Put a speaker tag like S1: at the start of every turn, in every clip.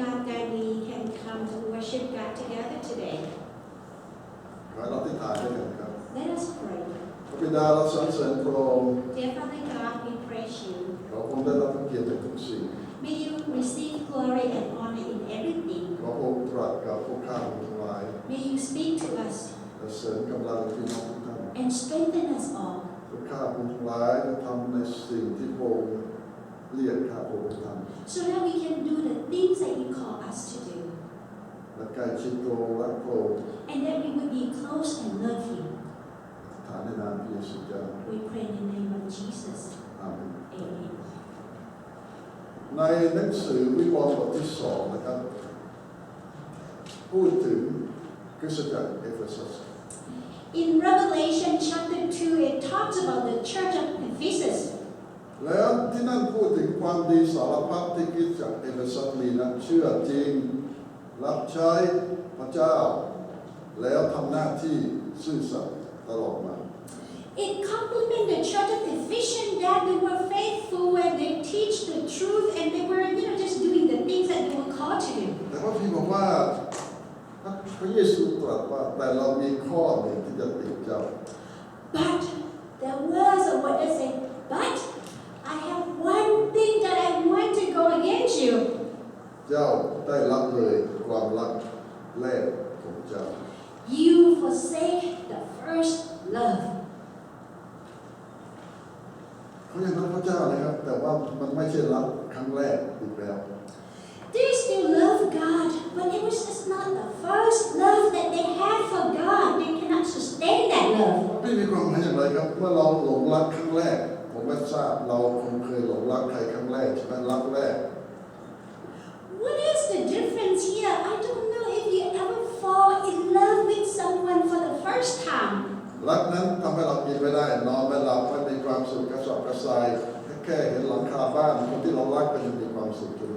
S1: God that we can come to worship God together today.
S2: ขอเราที่ฐานด้วยกันครับ
S1: Let us pray.
S2: พระบิดาเราสรรเสริญพระองค์
S1: Dear Father God, we praise you.
S2: ขอพระองค์ได้รับเกียรติจากทุกสิ่ง
S1: May you receive glory and honor in everything.
S2: ขอพระองค์ตรัสกับพวกข้าพงทั้งหลาย
S1: May you speak to us
S2: และเสริมกำลังพี่น้องทุกท่าน
S1: and strengthen us all.
S2: พวกข้าพงทั้งหลายจะทำในสิ่งที่พระองค์เรียกข้าพงทำ
S1: So that we can do the things that you call us to do.
S2: และใกล้ชิดพระองค์และพระองค์
S1: And that we would be close and love you.
S2: ฐานในนามพระเยซูเจ้า
S1: We pray in the name of Jesus.
S2: อาเมน
S1: Amen.
S2: ในหนังสือวิวรณ์บทที่2นะครับพูดถึงคริสตจักรเอเฟซัส
S1: In Revelation chapter 2, it talks about the church of Ephesus.
S2: แล้วที่นั่นพูดถึงความดีสารพัดที่คริสตจักรเอเฟซัสมีนั้นเชื่อจริงรับใช้พระเจ้าแล้วทำหน้าที่ซื่อสัตย์ตลอดมา
S1: It complimented the church of Ephesus that they were faithful and they teach the truth and they were, just doing the things that they were called to do.
S2: แต่ว่าพี่บอกว่าพระเยซูตรัสว่าแต่เรามีข้อหนึ่งที่จะติดเจ้า
S1: But there was a word that said, but I have one thing that I want to go against you.
S2: เจ้าได้รับเลยความรักแรกของเจ้า
S1: You forsake the first love.
S2: เขายังรักพระเจ้านะครับแต่ว่ามันไม่ใช่รักครั้งแรกอีกแล้ว
S1: They still love God, but it was just not the first love that they had for God. They cannot sustain that love.
S2: ไม่มีความหมายอย่างไรครับเมื่อเราหลงรักครั้งแรกผมไม่ทราบเราคงเคยหลงรักใครครั้งแรกใช่ไหมรักแรก
S1: What is the difference here? I don't know if you ever fall in love with someone for the first time.
S2: รักนั้นทำให้เรากินไม่ได้นอนไม่หลับไม่มีความสุขกระสับกระส่ายแค่เห็นหลังคาบ้านคนที่เรารักก็ยังมีความสุขอยู่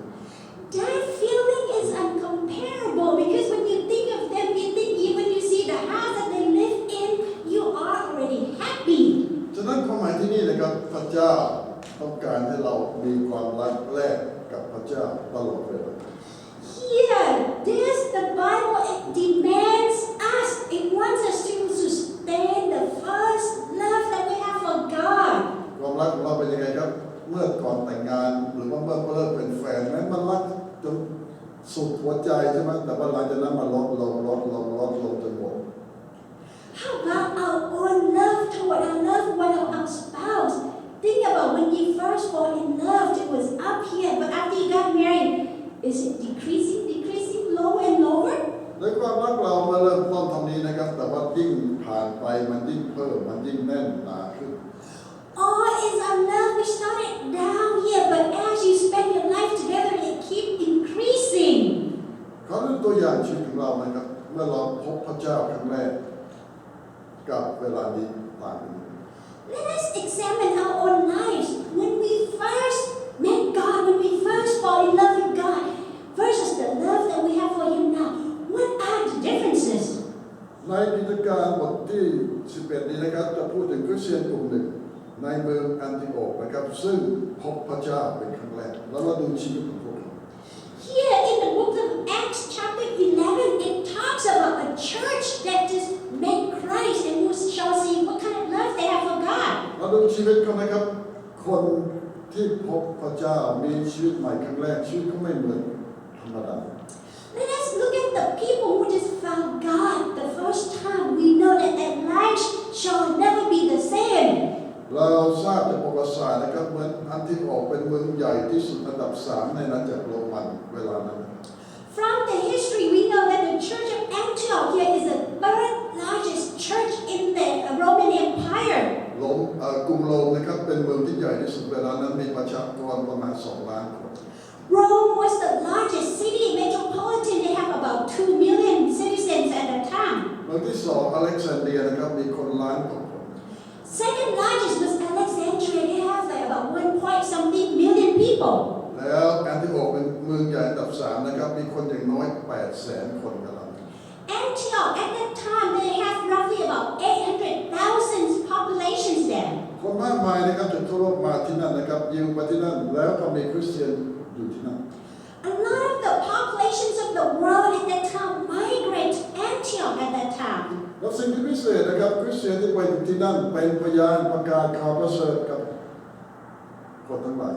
S1: That feeling is uncomparable because when you think of them, you think even you see the house that they live in, you are already happy.
S2: ฉะนั้นความหมายที่นี่นะครับพระเจ้าต้องการให้เรามีความรักแรกกับพระเจ้าตลอดเวลา
S1: Here, this the Bible demands us. It wants us to sustain the first love that we have for God.
S2: ความรักของเราเป็นยังไงครับเมื่อก่อนแต่งงานหรือว่าเมื่อเลิกเป็นแฟนนั้นมันรักจนสุดหัวใจใช่ไหมแต่ว่าหลังจากนั้นมันลดลงจนหมด
S1: How about our own love toward our loved one or our spouse? Think about when you first fall in love, it was up here, but after you got married, is it decreasing, lower and lower?
S2: ในความรักเรามาเริ่มต้นทำนี้นะครับแต่ว่ายิ่งผ่านไปมันยิ่งเพิ่มมันยิ่งแน่นหนาขึ้น
S1: Or is our love we started down here, but as you spend your life together, it keeps increasing?
S2: เขาเป็นตัวอย่างชีวิตของเรานะครับเมื่อเราพบพระเจ้าครั้งแรกกับเวลานี้ต่างกัน
S1: Let us examine our own lives. When we first met God, when we first fall in love with God, versus the love that we have for Him now, what are the differences?
S2: ในกิจการบทที่11นี้นะครับจะพูดถึงคริสเตียนกลุ่มหนึ่งในเมืองแอนติโอกนะครับซึ่งพบพระเจ้าเป็นครั้งแรกแล้วเราดูชีวิตของพวกเขา
S1: Here in the book of Acts chapter 11, it talks about a church that just met Christ and who shall see what kind of love they have for God.
S2: เราดูชีวิตเขานะครับคนที่พบพระเจ้ามีชีวิตใหม่ครั้งแรกชีวิตเขาไม่เหมือนธรรมดา
S1: Let us look at the people who just found God the first time. We know that their lives shall never be the same.
S2: เราทราบจากประวัติศาสตร์นะครับเหมือนอันที่ออกเป็นเมืองใหญ่ที่สุดอันดับ3ในอาณาจักรโรมันเวลานั้น
S1: From the history, we know that the church of Antioch here is the third largest church in the Roman Empire.
S2: กรุงโรมนะครับเป็นเมืองที่ใหญ่ที่สุดเวลานั้นมีประชากรประมาณ2 ล้านคน
S1: Rome was the largest city metropolitan. They have about 2 million citizens at the time.
S2: เมืองที่2อเล็กซานเดรียนะครับมีคนล้านกว่าคน
S1: Second largest was Alexandria. They have like about 1.something million people.
S2: แล้วแอนติโอกเป็นเมืองใหญ่อันดับ3นะครับมีคนอย่างน้อย 800,000 คนกันแล้ว
S1: Antioch at that time they have roughly about 800,000 populations there.
S2: คนมากมายนะครับจากทั่วโลกมาที่นั่นนะครับยิวมาที่นั่นแล้วก็มีคริสเตียนอยู่ที่นั่น
S1: A lot of the populations of the world at that time migrate to Antioch at that time.
S2: แล้วสิ่งที่พิเศษนะครับคริสเตียนที่ไปที่นั่นเป็นพยานประกาศข่าวประเสริฐกับคนทั้งหลาย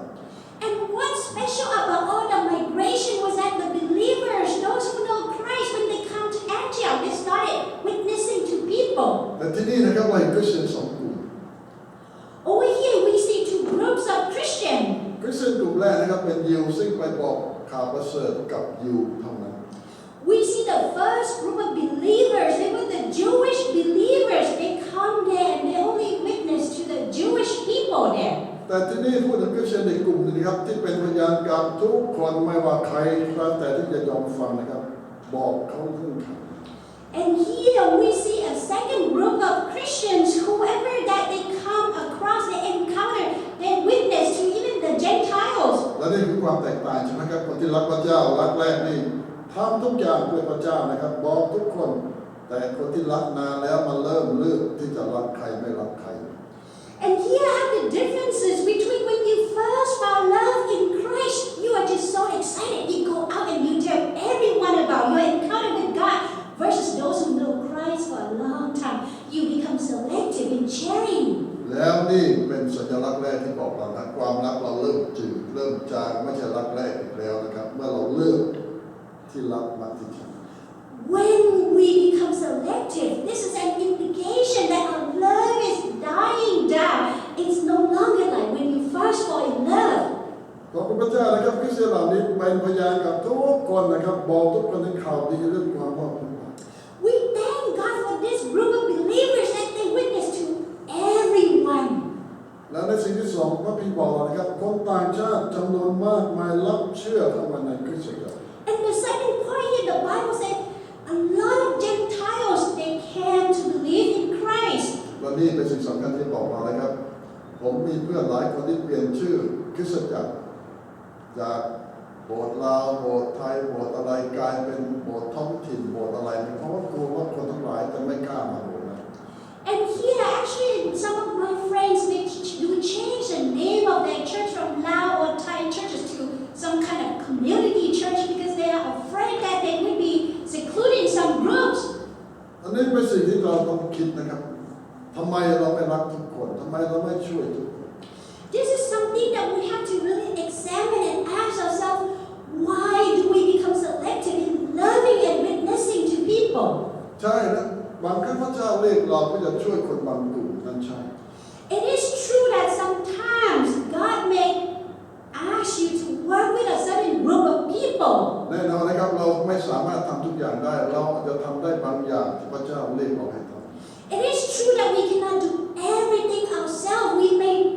S1: And what's special about all the migration was that the believers, those who know Christ, when they come to Antioch, they started witnessing to people.
S2: แต่ที่นี่นะครับเราเห็นคริสเตียนสองกลุ่ม
S1: Over here, we see two groups of Christians.
S2: คริสเตียนกลุ่มแรกนะครับเป็นยิวซึ่งไปบอกข่าวประเสริฐกับยิวเท่านั้น
S1: We see the first group of believers. They were the Jewish believers. They come there and they only witness to the Jewish people there.
S2: แต่ที่นี่พูดถึงคริสเตียนในกลุ่มนึงครับที่เป็นพยานกับทุกคนไม่ว่าใครก็แต่ที่จะยอมฟังนะครับบอกเขาเรื่องข่าว
S1: And here we see a second group of Christians, whoever that they come across, they encounter, they witness to even the Gentiles.
S2: และนี่คือความแตกต่างใช่ไหมครับคนที่รักพระเจ้ารักแรกนี่ทำทุกอย่างเพื่อพระเจ้านะครับบอกทุกคนแต่คนที่รักนานแล้วมันเริ่มเลือกที่จะรักใครไม่รักใคร
S1: And here are the differences between when you first found love in Christ, you are just so excited, you go out and you tell everyone about your encounter with God, versus those who know Christ for a long time, you become selective in sharing.
S2: แล้วนี่เป็นสัญลักษณ์แรกที่บอกเรานะความรักเราเริ่มจืดเริ่มจางไม่ใช่รักแรกอีกแล้วนะครับเมื่อเราเลือกที่รักมากที่สุด
S1: When we become selective, this is an indication that our love is dying down. It's no longer like when you first fall in love.
S2: ขอบคุณพระเจ้านะครับคริสเตียนเหล่านี้เป็นพยานกับทุกคนนะครับบอกทุกคนในข่าวดีเรื่องความรอดพ้น
S1: We thank God for this group of believers that they witness to everyone.
S2: และในสิ่งที่สองพระพีบอกนะครับคนต่างชาติจำนวนมากมายรับเชื่อเข้ามาในคริสตจักร
S1: And the second part here, the Bible said a lot of Gentiles, they came to believe in Christ.
S2: และนี่เป็นสิ่งสำคัญที่บอกเรานะครับผมมีเพื่อนหลายคนที่เปลี่ยนชื่อคริสตจักรจากโบสถ์ลาวโบสถ์ไทยโบสถ์อะไรกลายเป็นโบสถ์ท้องถิ่นโบสถ์อะไรเพราะว่ากลัวว่าคนทั้งหลายจะไม่กล้ามาโบสถ์นั้น
S1: And here, actually, some of my friends, they do change the name of their church from Lao or Thai churches to some kind of community church because they are afraid that they would be secluded in some groups.
S2: อันนี้เป็นสิ่งที่เราต้องคิดนะครับทำไมเราไม่รักทุกคนทำไมเราไม่ช่วยทุกคน
S1: This is something that we have to really examine and ask ourselves, why do we become selective in loving and witnessing to people?
S2: ใช่นะบางครั้งพระเจ้าเรียกเราเพื่อจะช่วยคนบางกลุ่มนั่นใช่
S1: It is true that sometimes God may ask you to work with a certain group of people.
S2: แน่นอนนะครับเราไม่สามารถทำทุกอย่างได้เราจะทำได้บางอย่างที่พระเจ้าเรียกเราให้ทำ
S1: It is true that we cannot do everything ourselves.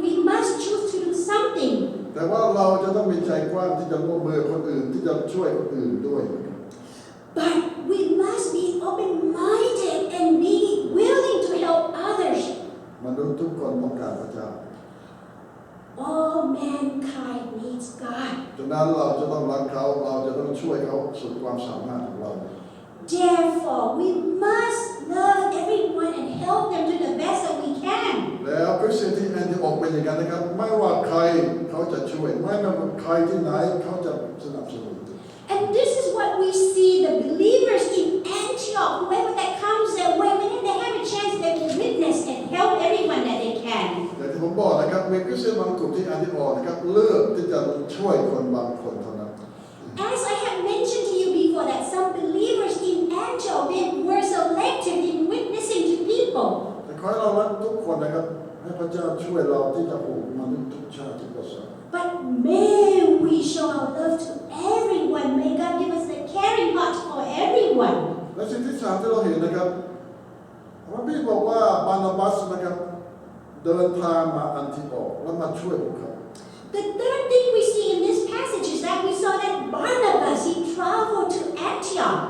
S1: We must choose to do something.
S2: แต่ว่าเราจะต้องมีใจกว้างที่จะร่วมมือคนอื่นที่จะช่วยคนอื่นด้วย
S1: But we must be open-minded and be willing to help others.
S2: มนุษย์ทุกคนต้องการพระเจ้า
S1: All mankind needs God.
S2: ฉะนั้นเราจะต้องรักเขาเราจะต้องช่วยเขาสุดความสามารถของเรา
S1: Therefore, we must love everyone and help them to the best that we can.
S2: แล้วคริสเตียนที่แอนติโอกเป็นอย่างนั้นนะครับไม่ว่าใครเขาจะช่วยไม่ว่าใครที่ไหนเขาจะสนับสนุน
S1: And this is what we see the believers in Antioch, whoever that comes their way, whenever they have a chance, they will witness and help everyone that they can.
S2: อย่างที่ผมบอกนะครับมีคริสเตียนบางกลุ่มที่แอนติโอกนะครับเลือกที่จะช่วยคนบางคนเท่านั้น
S1: As I have mentioned to you before, that some believers in Antioch, they were selective in witnessing to people.
S2: แต่ขอให้เรารักทุกคนนะครับให้พระเจ้าช่วยเราที่จะผูกมนุษย์ทุกชาติทุกภาษา
S1: But may we show our love to everyone. May God give us the caring heart for everyone.
S2: และสิ่งที่สามที่เราเห็นนะครับพระบิดบอกว่าบานาบัสนะครับเดินทางมาอันทิโอกแล้วมาช่วยพวกเขา
S1: The third thing we see in this passage is that we saw that Barnabas, he traveled to Antioch.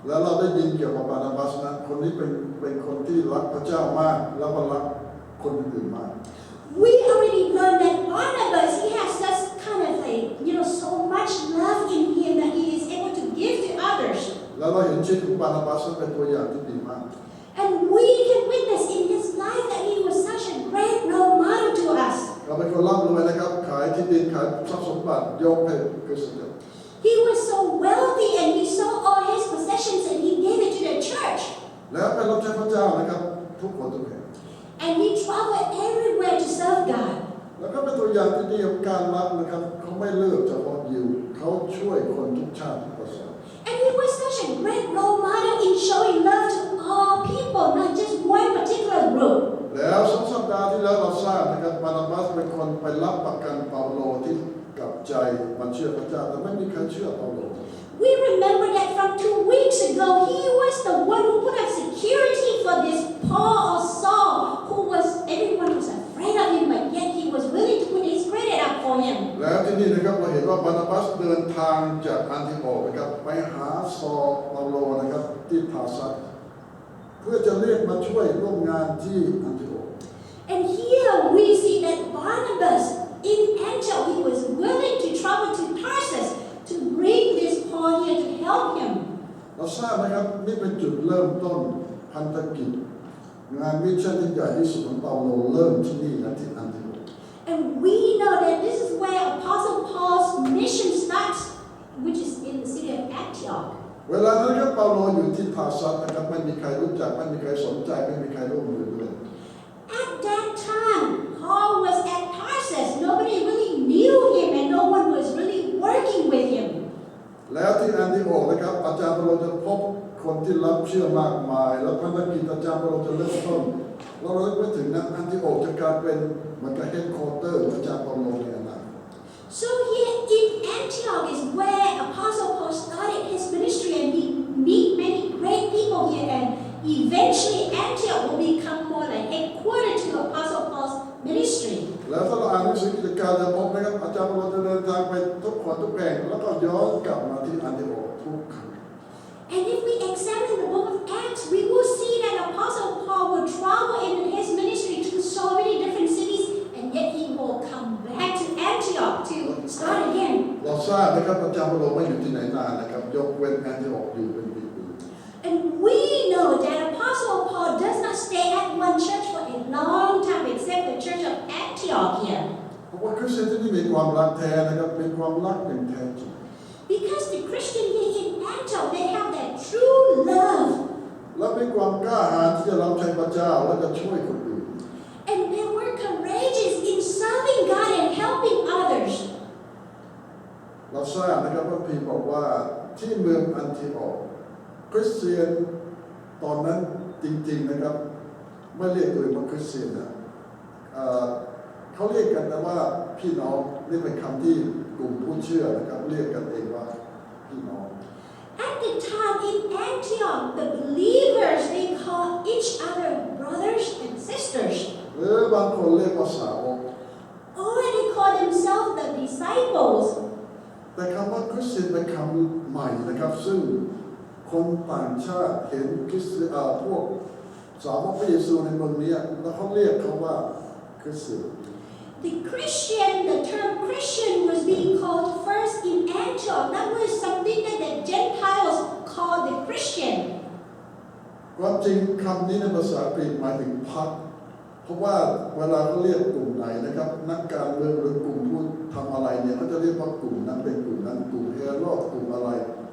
S2: แล้วเราได้ยินเกี่ยวกับบานาบัสนะคนนี้เป็นคนที่รักพระเจ้ามากแล้วก็รักคนอื่นมาก
S1: We already learned that Barnabas, he has such kind of like, so much love in him that he is able to give to others.
S2: แล้วเราเห็นชีวิตของบานาบัสเป็นตัวอย่างที่ดีมาก
S1: And we can witness in his life that he was such a great role model to us.
S2: เราเป็นคนร่ำรวยนะครับขายที่ดินขายทรัพย์สมบัติยกให้คริสตจักร
S1: He was so wealthy and he sold all his possessions and he gave it to the church.
S2: แล้วไปรับใช้พระเจ้านะครับทุกคนทุกแห่ง
S1: And he traveled everywhere to serve God.
S2: แล้วก็เป็นตัวอย่างที่ดีของการรับนะครับเขาไม่เลือกเฉพาะยิวเขาช่วยคนทุกชาติทุกภาษา
S1: And he was such a great role model in showing love to all people, not just one particular group.
S2: แล้ว2 สัปดาห์ที่แล้วเราทราบนะครับบานาบัสเป็นคนไปรับประกันเปาโลที่กลับใจมาเชื่อพระเจ้าแต่ไม่มีใครเชื่อเปาโล
S1: We remember that from 2 weeks ago, he was the one who put up security for this Paul or Saul, everyone was afraid of him, but yet he was willing to put his credit up for him.
S2: แล้วที่นี่นะครับเราเห็นว่าบานาบัสเดินทางจากอันทิโอคนะครับไปหาซอลเปาโลนะครับที่ทาซัสเพื่อจะเรียกมาช่วยร่วมงานที่อันทิโอค
S1: And here we see that Barnabas in Antioch, he was willing to travel to Tarsus to bring this Paul here to help him.
S2: เราทราบนะครับนี่เป็นจุดเริ่มต้นพันธกิจงานมิชชั่นที่ใหญ่ที่สุดของเปาโลเริ่มที่นี่และที่อันทิโอค
S1: And we know that this is where Apostle Paul's mission starts, which is in the city of Antioch.
S2: เวลานั้นครับเปาโลอยู่ที่ทาซัสนะครับไม่มีใครรู้จักไม่มีใครสนใจไม่มีใครร่วมมือด้วย
S1: At that time, Paul was at Tarsus. Nobody really knew him and no one was really working with him.
S2: แล้วที่อันทิโอคนะครับอาจารย์เปาโลจะพบคนที่รับเชื่อมากมายแล้วพันธกิจอาจารย์เปาโลจะเริ่มต้นเราเริ่มไปถึงนั้นอันทิโอคจะกลายเป็นเหมือนกับเฮดโคเตอร์อาจารย์เปาโลในอนาคต
S1: So here in Antioch is where Apostle Paul started his ministry and he meet many great people here and eventually Antioch will become more like headquarters to Apostle Paul's ministry.
S2: แล้วถ้าเราอ่านหนังสือกิจการจะพบนะครับอาจารย์เปาโลจะเดินทางไปทุกคนทุกแห่งแล้วก็ย้อนกลับมาที่อันทิโอคทุกครั้ง
S1: And if we examine the book of Acts, we will see that Apostle Paul will travel in his ministry to so many different cities, and yet he will come back to Antioch to start again.
S2: เราทราบนะครับอาจารย์เปาโลไม่อยู่ที่ไหนนานนะครับยกเว้นแอนทิโอคอยู่เป็นปี
S1: And we know that Apostle Paul does not stay at one church for a long time, except the church of Antioch here.
S2: เพราะว่าคริสเตียนที่นี่มีความรักแท้นะครับเป็นความรักอย่างแท้จริง
S1: Because the Christian here in Antioch, they have that true love.
S2: และมีความกล้าหาญที่จะรับใช้พระเจ้าและจะช่วยคนอื่น
S1: And they were courageous in serving God and helping others.
S2: เราทราบนะครับว่าพีบอกว่าที่เมืองอันทิโอคคริสเตียนตอนนั้นจริงๆนะครับไม่เรียกตัวเองว่าคริสเตียนนะเขาเรียกกันนะว่าพี่น้องนี่เป็นคำที่กลุ่มผู้เชื่อนะครับเรียกกันเองว่าพี่น้อง
S1: At the time in Antioch, the believers, they call each other brothers and sisters.
S2: หรือบางคนเรียกว่าสาวก
S1: Or they call themselves the disciples.
S2: แต่คำว่าคริสเตียนเป็นคำใหม่นะครับซึ่งคนต่างชาติเห็นคริสเตียนพวกสาวกพระเยซูในเมืองนี้แล้วเขาเรียกเขาว่าคริสเตียน
S1: The term Christian was being called first in Antioch. That was something that the Gentiles called the Christian.
S2: ความจริงคำนี้ในภาษาอังกฤษหมายถึงพรรคเพราะว่าเวลาเขาเรียกกลุ่มไหนนะครับนักการเมืองหรือกลุ่มผู้ทำอะไรเนี่ยเขาจะเรียกว่ากลุ่มนั้นเป็นกลุ่มนั้นกลุ่มเฮโร่กลุ่มอะไร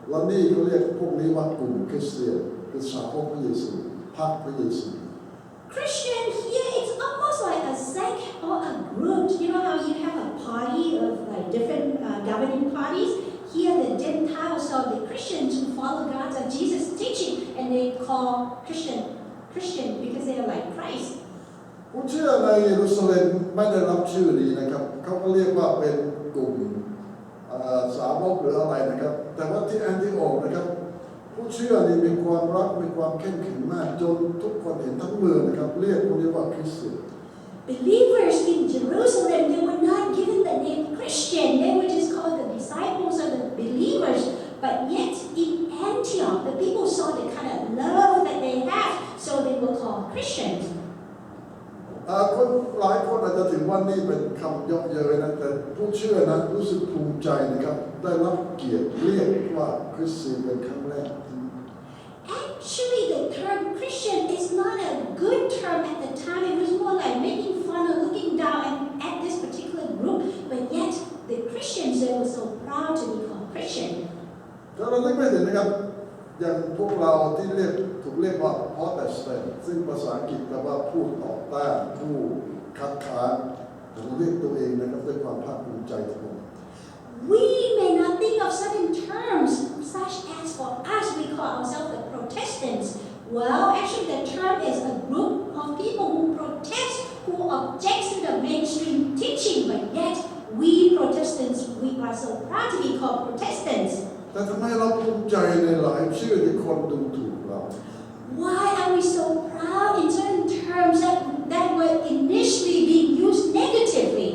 S2: แล้วนี่เขาเรียกพวกนี้ว่ากลุ่มคริสเตียนคือสาวกพระเยซูพรรคพระเยซู
S1: Christian here, it's almost like a sect or a group. You know how you have a party of like different governing parties? Here the Gentiles or the Christians who follow God's and Jesus' teaching, and they call Christian because they are like Christ.
S2: ผู้เชื่อในเยรูซาเล็มไม่ได้รับชื่อนี้นะครับเขาก็เรียกว่าเป็นกลุ่มสาวกหรืออะไรนะครับแต่ว่าที่แอนติโอคนะครับผู้เชื่อนี่มีความรักมีความเข้มแข็งมากจนทุกคนเห็นทั้งเมืองนะครับเรียกพวกนี้ว่าคริสเตียน
S1: Believers in Jerusalem, they were not given the name Christian. They were just called the disciples or the believers. But yet in Antioch, the people saw the kind of love that they have, so they were called Christians.
S2: คนหลายคนอาจจะถือว่านี่เป็นคำยกเย้ยนะแต่ผู้เชื่อนะรู้สึกภูมิใจนะครับได้รับเกียรติเรียกว่าคริสเตียนเป็นครั้งแรก
S1: Actually, the term Christian is not a good term at the time. It was more like making fun or looking down at this particular group. But yet, the Christians, they were so proud to be called Christian.
S2: เราไม่เห็นนะครับอย่างพวกเราที่ถูกเรียกว่า Protestant ซึ่งภาษาอังกฤษแปลว่าผู้ต่อต้านผู้คัดค้านผมเรียกตัวเองนะครับด้วยความภาคภูมิใจทุกคน
S1: We may not think of certain terms such as for us we call ourselves the Protestants. Well, actually the term is a group of people who protest, who object to the mainstream teaching, but yet we Protestants, we are so proud to be called Protestants.
S2: แต่ทำไมเราภูมิใจในหลายชื่อที่คนดูถูกเรา
S1: Why are we so proud in certain terms that were initially being used negatively?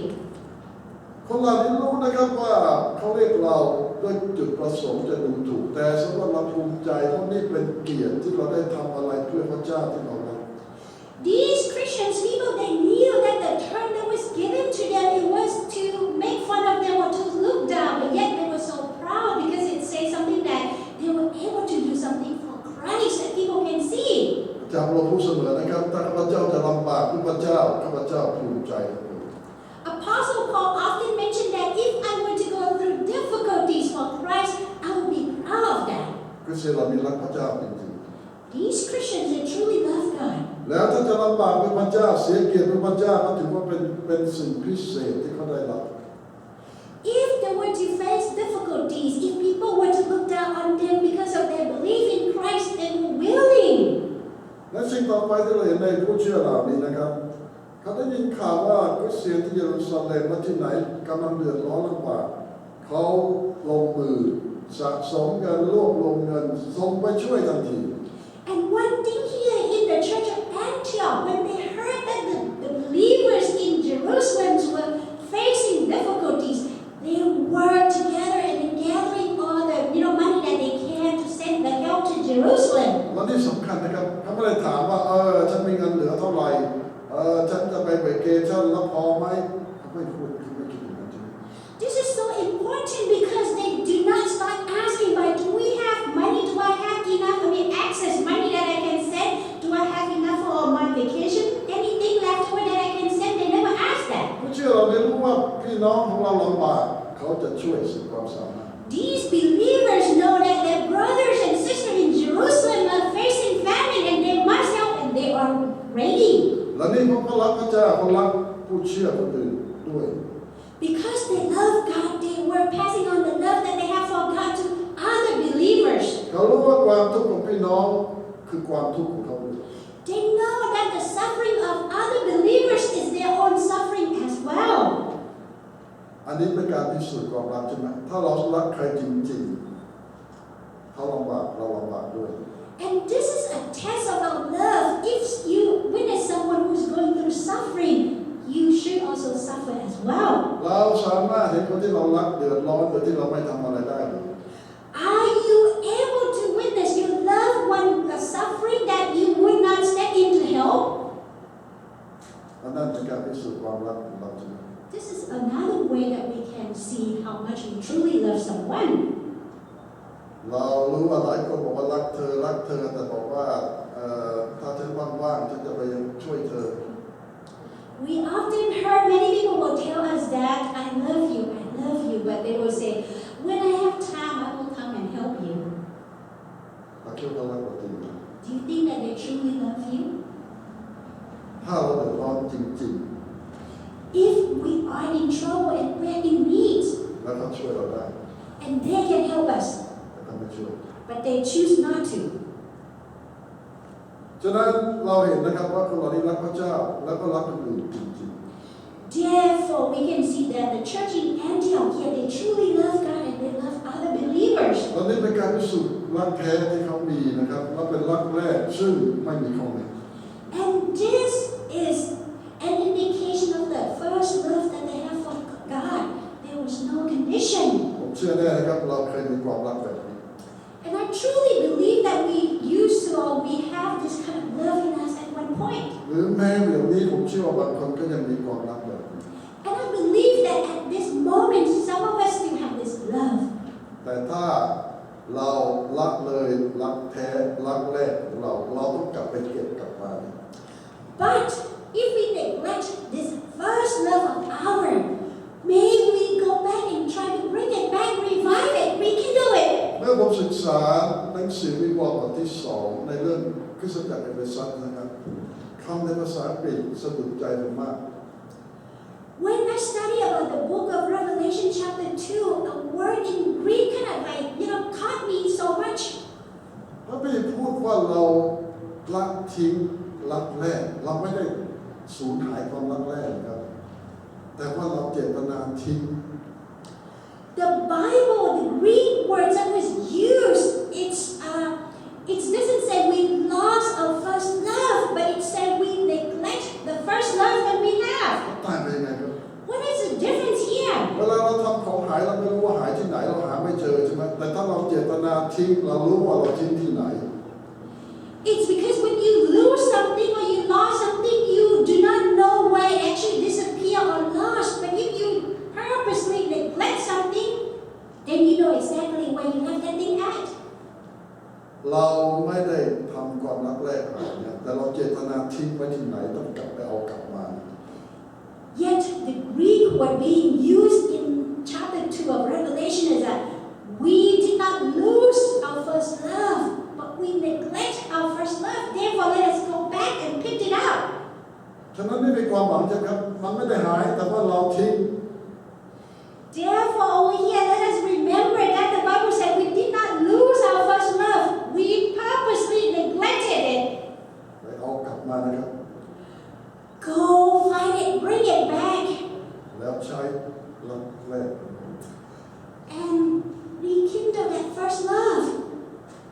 S2: คนเหล่านี้รู้นะครับว่าเขาเรียกเราด้วยจุดประสงค์จะดูถูกแต่สำหรับเราภูมิใจเพราะนี่เป็นเกียรติที่เราได้ทำอะไรเพื่อพระเจ้าที่เรารัก
S1: These Christians, people, they knew that the term that was given to them, it was to make fun of them or to look down, but yet they were so proud because it says something that they were able to do something for Christ that people can see.
S2: อาจารย์เราพูดเสมอนะครับถ้าข้าพเจ้าจะลำบากเพื่อพระเจ้าข้าพเจ้าภูมิใจ
S1: Apostle Paul often mentioned that if I were to go through difficulties for Christ, I would be proud of that.
S2: คริสเตียนเรามีรักพระเจ้าจริง
S1: These Christians, they truly love God.
S2: ๆแล้วถ้าจะลำบากเพื่อพระเจ้าเสียเกียรติเพื่อพระเจ้าก็ถือว่าเป็นสิ่งพิเศษที่เขาได้รับ
S1: If they were to face difficulties, if people were to look down on them because of their belief in Christ, they were willing.
S2: และสิ่งต่อไปที่เราเห็นในผู้เชื่อเหล่านี้นะครับเขาได้ยินข่าวว่าคริสเตียนที่เยรูซาเล็มและที่ไหนกำลังเดือดร้อนลำบากเขาลงมือสะสมเงินรวบรวมเงินส่งไปช่วยทันที
S1: And one thing here in the church of Antioch, when they heard that the believers in Jerusalem were facing difficulties, they worked together and gathering all the money that they can to send the help to Jerusalem.
S2: วันนี้สำคัญนะครับเขาไม่ได้ถามว่าฉันมีเงินเหลือเท่าไหร่ฉันจะไปเวเคชั่นแล้วพอไหมเขาไม่พูดเขาไม่คิดอย่างนั้นใช่ไหม
S1: This is so important because they do not start asking, but do we have money? Do I have enough? Access money that I can send? Do I have enough for my vacation? Anything left over that I can send? They never ask that.
S2: ผู้เชื่อเราได้รู้ว่าพี่น้องของเราลำบากเขาจะช่วยสุดความสามารถ
S1: These believers know that their brothers and sisters in Jerusalem are facing famine and they must help and they are ready.
S2: และนี่เขาก็รักพระเจ้าเขารักผู้เชื่อคนอื่นด้วย
S1: Because they love God, they were passing on the love that they have for God to other believers.
S2: เขารู้ว่าความทุกข์ของพี่น้องคือความทุกข์ของเขาด้วย
S1: They know that the suffering of other believers is their own suffering as well.
S2: อันนี้เป็นการพิสูจน์ความรักใช่ไหมถ้าเรารักใครจริงๆเขาลำบากเราลำบากด้วย
S1: And this is a test of our love. If you witness someone who is going through suffering, you should also suffer as well.
S2: เราสามารถเห็นคนที่เรารักเดือดร้อนโดยที่เราไม่ทำอะไรได้หรือ
S1: Are you able to witness your loved one suffering that you would not step in to help?
S2: อันนั้นเป็นการพิสูจน์ความรักของเราใช่ไหม
S1: This is another way that we can see how much we truly love someone.
S2: เรารู้ว่าหลายคนบอกว่ารักเธอแต่บอกว่าถ้าฉันว่างๆฉันจะไปช่วยเธอ
S1: We often heard many people will tell us that I love you, but they will say, when I have time, I will come and help you.
S2: เราคิดว่ารักเราจริงไหม
S1: Do you think that they truly love you?
S2: ถ้าเราเดือดร้อนจริง
S1: If we are in trouble and we're in need,
S2: ๆแล้วเขาช่วยเราได้
S1: and they can help us,
S2: แต่เขาไม่ช่วย
S1: but they choose not to.
S2: ฉะนั้นเราเห็นนะครับว่าคนเหล่านี้รักพระเจ้าแล้วก็รักคนอื่นจริง
S1: Therefore, we can see that the church in Antioch here, they truly love God and they love other believers.
S2: ๆตอนนี้เป็นการพิสูจน์รักแท้ที่เขามีนะครับและเป็นรักแรกซึ่งไม่มีข้อแม้
S1: And this is an indication of the first love that they have for God. There was no condition.
S2: ผมเชื่อแน่นะครับเราเคยมีความรักแบบนี้
S1: And I truly believe that we used to or we have this kind of love in us at one point.
S2: หรือแม้เดี๋ยวนี้ผมเชื่อว่าบางคนก็ยังมีความรักแบบนี้
S1: And I believe that at this moment, some of us still have this love.
S2: แต่ถ้าเรารักเลยรักแท้รักแรกของเราต้องกลับไปเก็บกลับมา
S1: But if we neglect this first love of ours, may we go back and try to bring it back, revive it, rekindle it.
S2: เมื่อผมศึกษ คริสตจักรเอเฟซัสนะครับคำในภาษาอังกฤษสะดุดใจผมมาก
S1: When I study about the book of Revelation chapter 2, a word in Greek kind of like, caught me so much.
S2: พระบิดาพูดว่าเราละทิ้งรักแรกเราไม่ได้สูญหายความรักแรกครับแต่ว่าเราเจตนาทิ้ง
S1: The Bible, the Greek word that was used, it doesn't say we lost our first love, but it said we neglect the first love that we have.
S2: ต่างกันยังไงครับ
S1: What is the difference here?
S2: เวลาเราทำของหายเราไม่รู้ว่าหายที่ไหนเราหาไม่เจอใช่ไหมแต่ถ้าเราเจตนาทิ้งเรารู้ว่าเราทิ้งที่ไหน
S1: It's because when you lose something or you lost something, you do not know where it actually disappeared or lost. But if you purposely neglect something, then you know exactly where you left that thing at.
S2: เราไม่ได้ทำความรักแรกหายเนี่ยแต่เราเจตนาทิ้งไว้ที่ไหนต้องกลับไปเอากลับมา
S1: Yet the Greek word being used in chapter 2 of Revelation is that we did not lose our first love, but we neglect our first love. Therefore, let us go back and pick it up.
S2: ฉะนั้นนี่เป็นความหวังใช่ไหมครับมันไม่ได้หายแต่ว่าเราทิ้ง
S1: Therefore, over here, let us remember that the Bible said we did not lose our first love. We purposely neglected it.
S2: ไปเอากลับมานะครับ
S1: Go find it, bring it back,
S2: แล้วใช้รักแรก
S1: and rekindle that first love.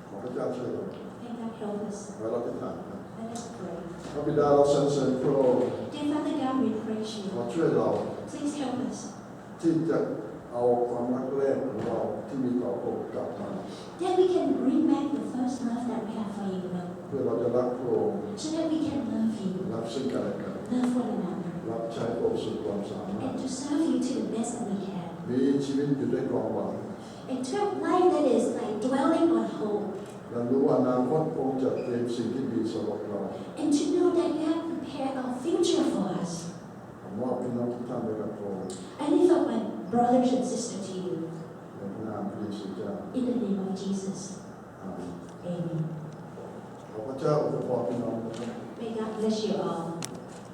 S2: ขอพระเจ้าช่วยเรา
S1: May God help us.
S2: ไว้เราจะผ่านครับ
S1: Let us pray.
S2: พระบิดาเราสรรเสริญพระองค์
S1: Dear Father God, we praise
S2: ขอ
S1: you.
S2: ช่วยเรา
S1: Please help us
S2: ที่จะเอาความรักแรกของเราที่มีต่อพระองค์กลับมา
S1: that we can bring back the first love that we have for you, Lord,
S2: เพื่อเราจะรักพระองค์
S1: so that we can love you,
S2: รักซึ่งกันและกัน
S1: love one another,
S2: รับใช้พระองค์สุดความสามารถ
S1: and to serve you to the best that we can.
S2: มีชีวิตอยู่ด้วยความหวัง
S1: And to have life that is like dwelling on hope,
S2: และรู้ว่าอนาคตพระองค์จะเตรียมสิ่งที่ดีสำหรับเรา
S1: and to know that you have prepared our future for us.
S2: ผมมอบพี่น้องทุกท่านไว้กับพระองค์
S1: I lift up my brothers and sisters to you
S2: ในพระนามพระเยซูเจ้า
S1: in the name of Jesus.
S2: อาเมน
S1: Amen.
S2: ขอพระเจ้าอวยพรพี่น้องนะครับ
S1: May God bless you all.